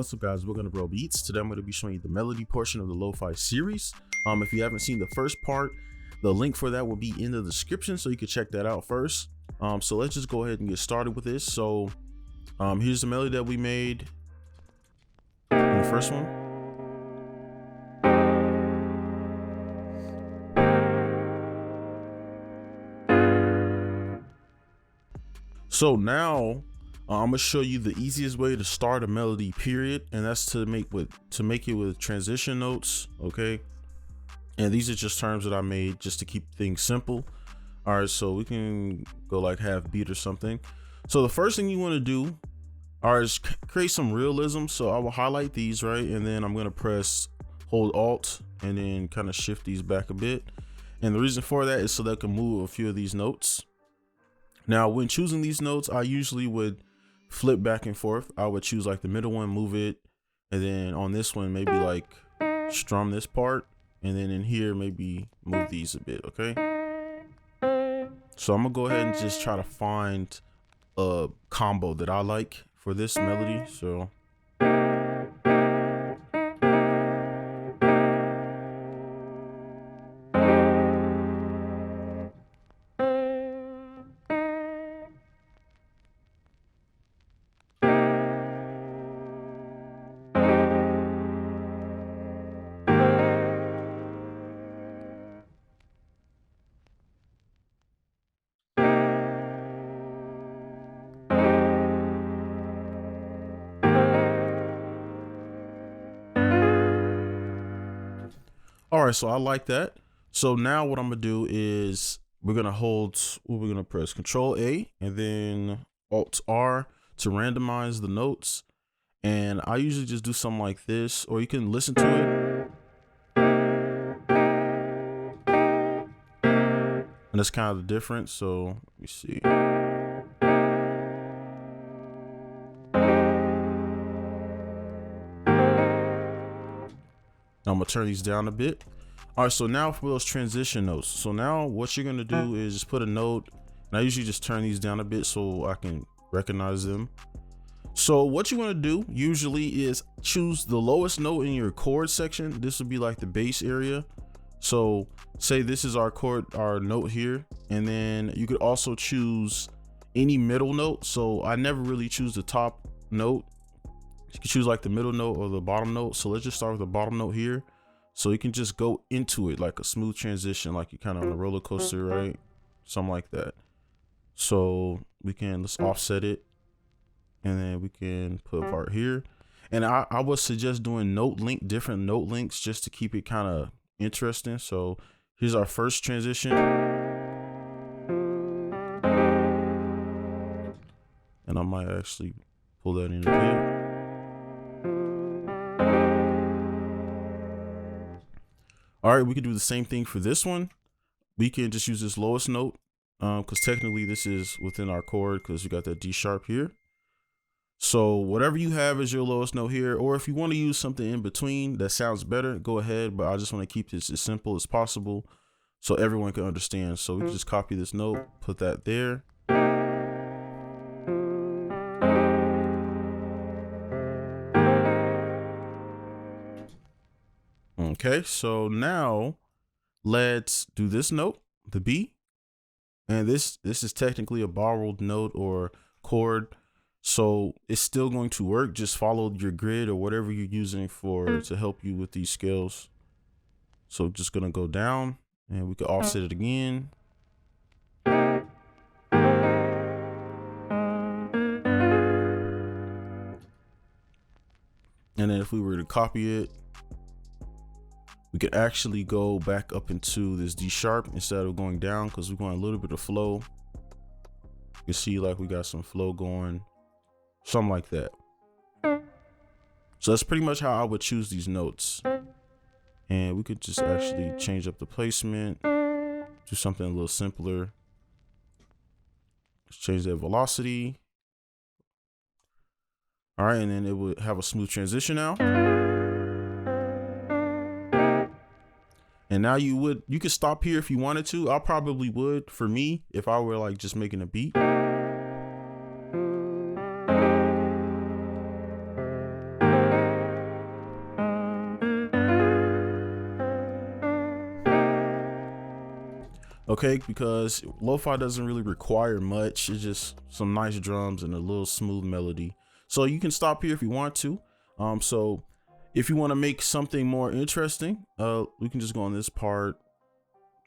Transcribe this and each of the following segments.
What's up, guys? We're gonna roll beats. Today I'm gonna be showing you the melody portion of the lo-fi series. If you haven't seen the first part, the link for that will be in the description, so you can check that out first. So let's just go ahead and get started with this. So here's the melody that we made in the first one. So now I'm gonna show you the easiest way to start a melody, period, and that's to make it with transition notes. Okay, and these are just terms that I made just to keep things simple. All right, so we can go like half beat or something. So the first thing you want to do, is create some realism. So I will highlight these, right, and then I'm gonna hold Alt and then kind of shift these back a bit. And the reason for that is so that I can move a few of these notes. Now, when choosing these notes, I usually would flip back and forth. I would choose like the middle one, move it, and then on this one, maybe like strum this part, and then in here, maybe move these a bit, okay? So I'm gonna go ahead and just try to find a combo that I like for this melody, so. All right, so I like that. So now what I'm gonna do is we're gonna press Control A and then Alt R to randomize the notes. And I usually just do something like this, or you can listen to it. And that's kind of the difference. So let me see. I'm gonna turn these down a bit. All right, so now for those transition notes. So now what you're gonna do is just put a note, and I usually just turn these down a bit so I can recognize them. So what you wanna do usually is choose the lowest note in your chord section. This would be like the bass area. So say this is our note here, and then you could also choose any middle note. So I never really choose the top note. You can choose like the middle note or the bottom note. So let's just start with the bottom note here. So you can just go into it like a smooth transition, like you're kind of on a roller coaster, right? Something like that. So let's offset it, and then we can put a part here. And I would suggest doing different note links just to keep it kind of interesting. So here's our first transition. And I might actually pull that in a bit. All right, we can do the same thing for this one. We can just use this lowest note because technically this is within our chord because we got that D sharp here. So whatever you have as your lowest note here, or if you want to use something in between that sounds better, go ahead. But I just want to keep this as simple as possible so everyone can understand. So we can just copy this note, put that there. Okay, so now let's do this note, the B, and this is technically a borrowed note or chord, so it's still going to work. Just follow your grid or whatever you're using to help you with these scales. So just gonna go down, and we can offset it again. And then if we were to copy it, we could actually go back up into this D sharp instead of going down because we're going a little bit of flow. You can see like we got some flow going, something like that. So that's pretty much how I would choose these notes. And we could just actually change up the placement, do something a little simpler. Let's change that velocity. All right, and then it would have a smooth transition now. And now you could stop here if you wanted to. I probably would, for me, if I were like just making a beat. okay, because lo-fi doesn't really require much. It's just some nice drums and a little smooth melody. So you can stop here if you want to. So if you want to make something more interesting, we can just go on this part,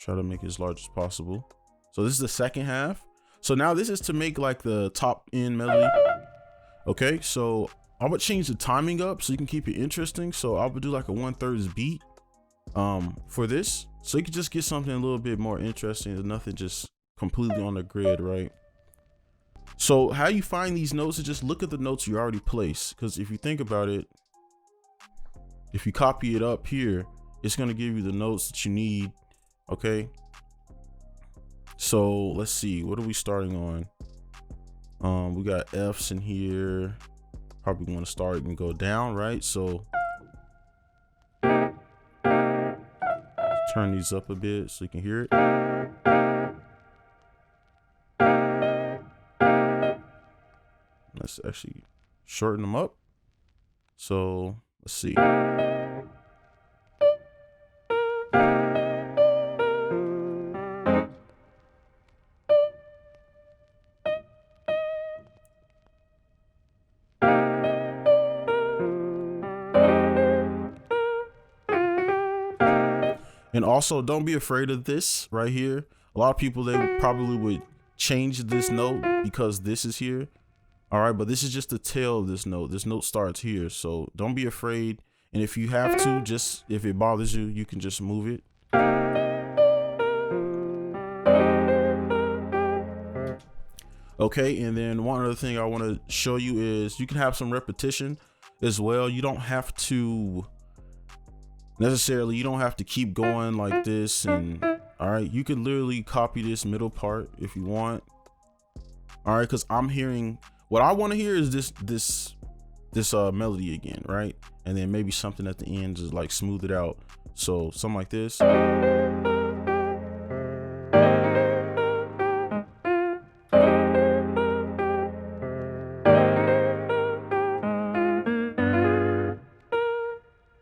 try to make it as large as possible. So this is the second half. So now this is to make like the top end melody. Okay, so I would change the timing up so you can keep it interesting. So I would do like a 1/3 beat for this, so you can just get something a little bit more interesting and nothing just completely on the grid, right? So how you find these notes is just look at the notes you already placed, because if you think about it, if you copy it up here, it's going to give you the notes that you need. Okay, so let's see, what are we starting on? We got F's in here. Probably want to start and go down, right? So turn these up a bit so you can hear it. Let's actually shorten them up. So let's see. And also, don't be afraid of this right here. A lot of people, they probably would change this note because this is here. All right, but this is just the tail of this note. This note starts here, so don't be afraid. And if you have to, just if it bothers you, you can just move it. Okay, and then one other thing I want to show you is you can have some repetition as well. You don't have to necessarily, you don't have to keep going like this. And all right, you can literally copy this middle part if you want. All right, because I'm hearing, what I want to hear is this melody again, right? And then maybe something at the end just like smooth it out. So something like this.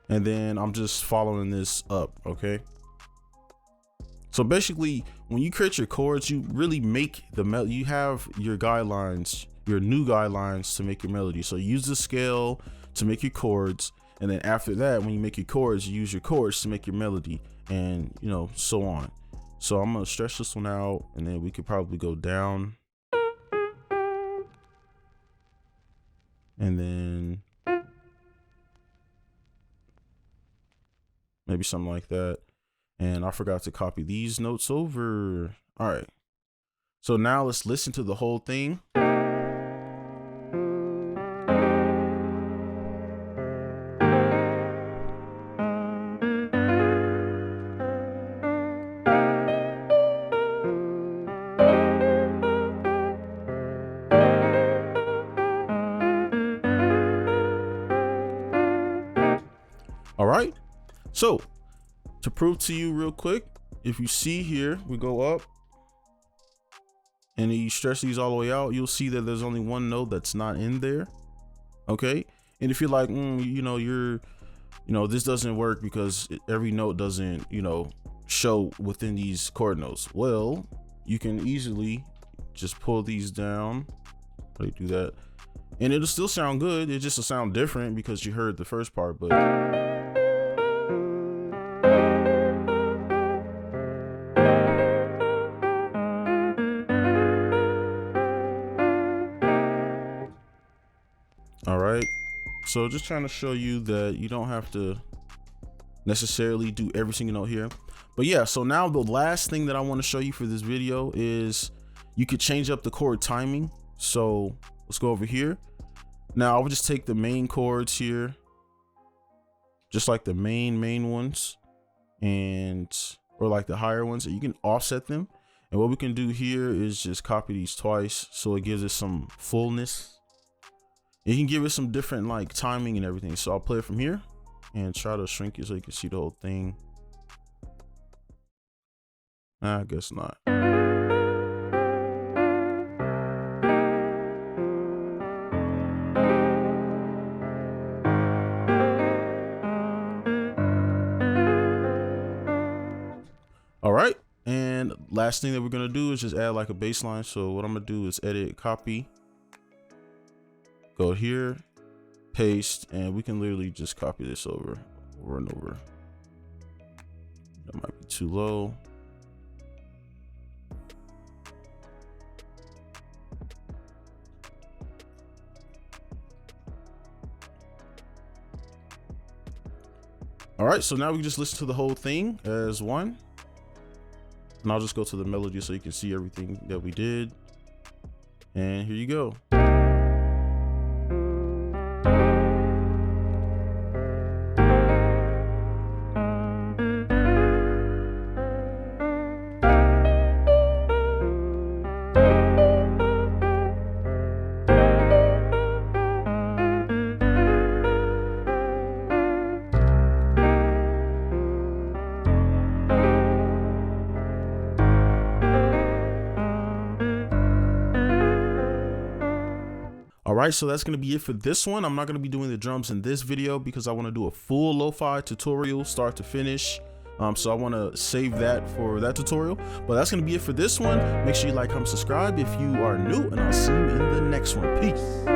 And then I'm just following this up, okay? So basically, when you create your chords, you really make the melody. You have your guidelines, your new guidelines to make your melody. So use the scale to make your chords, and then after that, when you make your chords, you use your chords to make your melody, and you know, so on. So I'm gonna stretch this one out, and then we could probably go down, and then maybe something like that. And I forgot to copy these notes over. All right, so now let's listen to the whole thing. All right, so to prove to you real quick, if you see here, we go up and then you stretch these all the way out, you'll see that there's only one note that's not in there. Okay, and if you're like, this doesn't work because every note doesn't, show within these chord notes. Well, you can easily just pull these down. Like do that, and it'll still sound good. It just will sound different because you heard the first part, but all right, so just trying to show you that you don't have to necessarily do every single note here. But yeah, so now the last thing that I want to show you for this video is you could change up the chord timing. So let's go over here. Now I would just take the main chords here, just like the main ones, or like the higher ones, and you can offset them. And what we can do here is just copy these twice so it gives us some fullness. You can give it some different like timing and everything. So I'll play it from here and try to shrink it so you can see the whole thing. I guess not. All right, and last thing that we're gonna do is just add like a bass line. So what I'm gonna do is edit, copy, go here, paste, and we can literally just copy this over and over. That might be too low. All right, so now we just listen to the whole thing as one. And I'll just go to the melody so you can see everything that we did. And here you go. All right, so that's gonna be it for this one. I'm not gonna be doing the drums in this video because I wanna do a full lo-fi tutorial, start to finish. So I wanna save that for that tutorial, but that's gonna be it for this one. Make sure you like, comment, subscribe if you are new, and I'll see you in the next one. Peace.